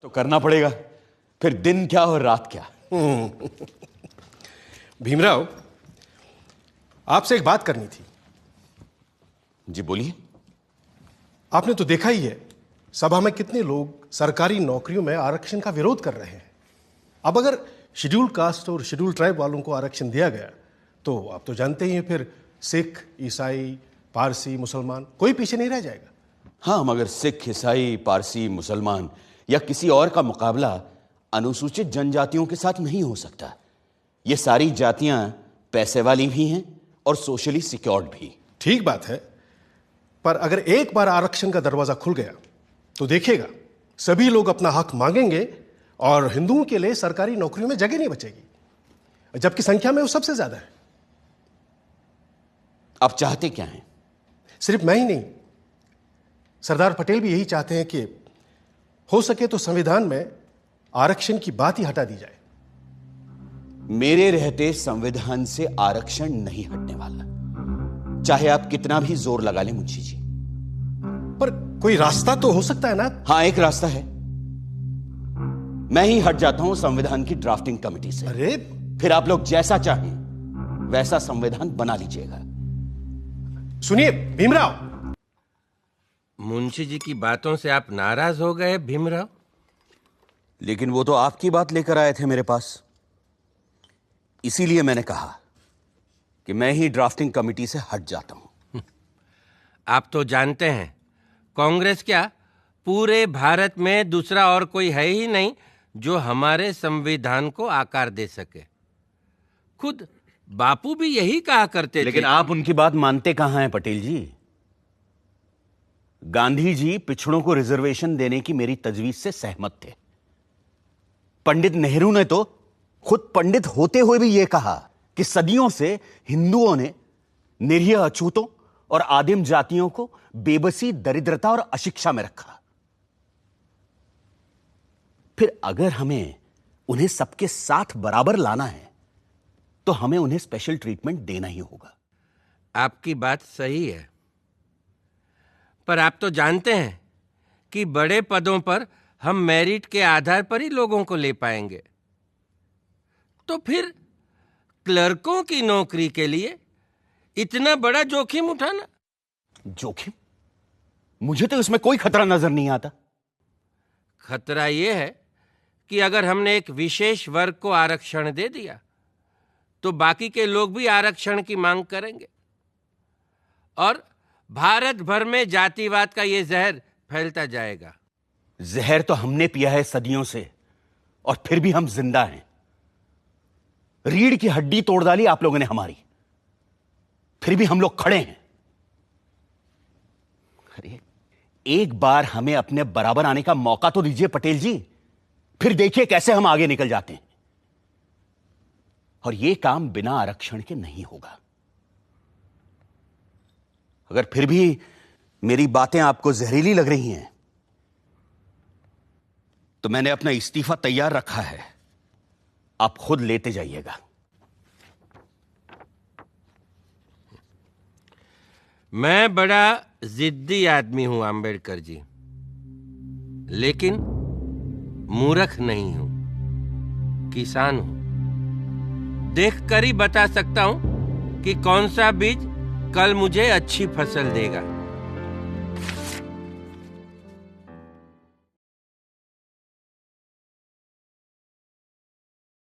तो करना पड़ेगा, फिर दिन क्या और रात क्या। भीमराव, आपसे एक बात करनी थी। जी बोलिए। आपने तो देखा ही है सभा में कितने लोग सरकारी नौकरियों में आरक्षण का विरोध कर रहे हैं। अब अगर शेड्यूल कास्ट और शेड्यूल ट्राइब वालों को आरक्षण दिया गया तो आप तो जानते ही हैं, फिर सिख, ईसाई, पारसी, मुसलमान कोई पीछे नहीं रह जाएगा। हाँ, मगर सिख, ईसाई, पारसी, मुसलमान या किसी और का मुकाबला अनुसूचित जनजातियों के साथ नहीं हो सकता। ये सारी जातियां पैसे वाली भी हैं और सोशली सिक्योर्ड भी। ठीक बात है, पर अगर एक बार आरक्षण का दरवाजा खुल गया तो देखिएगा सभी लोग अपना हक मांगेंगे और हिंदुओं के लिए सरकारी नौकरियों में जगह नहीं बचेगी, जबकि संख्या में वो सबसे ज्यादा है। आप चाहते क्या हैं? सिर्फ मैं ही नहीं, सरदार पटेल भी यही चाहते हैं कि हो सके तो संविधान में आरक्षण की बात ही हटा दी जाए। मेरे रहते संविधान से आरक्षण नहीं हटने वाला, चाहे आप कितना भी जोर लगा लें मुंशी जी। पर कोई रास्ता तो हो सकता है ना? हाँ, एक रास्ता है। मैं ही हट जाता हूं संविधान की ड्राफ्टिंग कमेटी से। अरे फिर आप लोग जैसा चाहें वैसा संविधान बना लीजिएगा। सुनिए भीमराव। मुंशी जी की बातों से आप नाराज हो गए भीमराव? लेकिन वो तो आपकी बात लेकर आए थे मेरे पास, इसीलिए मैंने कहा कि मैं ही ड्राफ्टिंग कमेटी से हट जाता हूं। आप तो जानते हैं कांग्रेस क्या पूरे भारत में दूसरा और कोई है ही नहीं जो हमारे संविधान को आकार दे सके। खुद बापू भी यही कहा करते थे। लेकिन आप उनकी बात मानते कहां हैं पटेल जी? गांधी जी पिछड़ों को रिजर्वेशन देने की मेरी तजवीज से सहमत थे। पंडित नेहरू ने तो खुद पंडित होते हुए भी यह कहा कि सदियों से हिंदुओं ने निरीह अछूतों और आदिम जातियों को बेबसी, दरिद्रता और अशिक्षा में रखा। फिर अगर हमें उन्हें सबके साथ बराबर लाना है तो हमें उन्हें स्पेशल ट्रीटमेंट देना ही होगा। आपकी बात सही है, पर आप तो जानते हैं कि बड़े पदों पर हम मेरिट के आधार पर ही लोगों को ले पाएंगे। तो फिर क्लर्कों की नौकरी के लिए इतना बड़ा जोखिम उठाना? जोखिम? मुझे तो इसमें कोई खतरा नजर नहीं आता। खतरा यह है कि अगर हमने एक विशेष वर्ग को आरक्षण दे दिया तो बाकी के लोग भी आरक्षण की मांग करेंगे और भारत भर में जातिवाद का यह जहर फैलता जाएगा। जहर तो हमने पिया है सदियों से और फिर भी हम जिंदा हैं। रीढ़ की हड्डी तोड़ डाली आप लोगों ने हमारी, फिर भी हम लोग खड़े हैं। अरे एक बार हमें अपने बराबर आने का मौका तो दीजिए पटेल जी, फिर देखिए कैसे हम आगे निकल जाते हैं। और यह काम बिना आरक्षण के नहीं होगा। अगर फिर भी मेरी बातें आपको जहरीली लग रही हैं तो मैंने अपना इस्तीफा तैयार रखा है, आप खुद लेते जाइएगा। मैं बड़ा जिद्दी आदमी हूं आंबेडकर जी, लेकिन मूर्ख नहीं हूं, किसान हूं। देखकर ही बता सकता हूं कि कौन सा बीज कल मुझे अच्छी फसल देगा।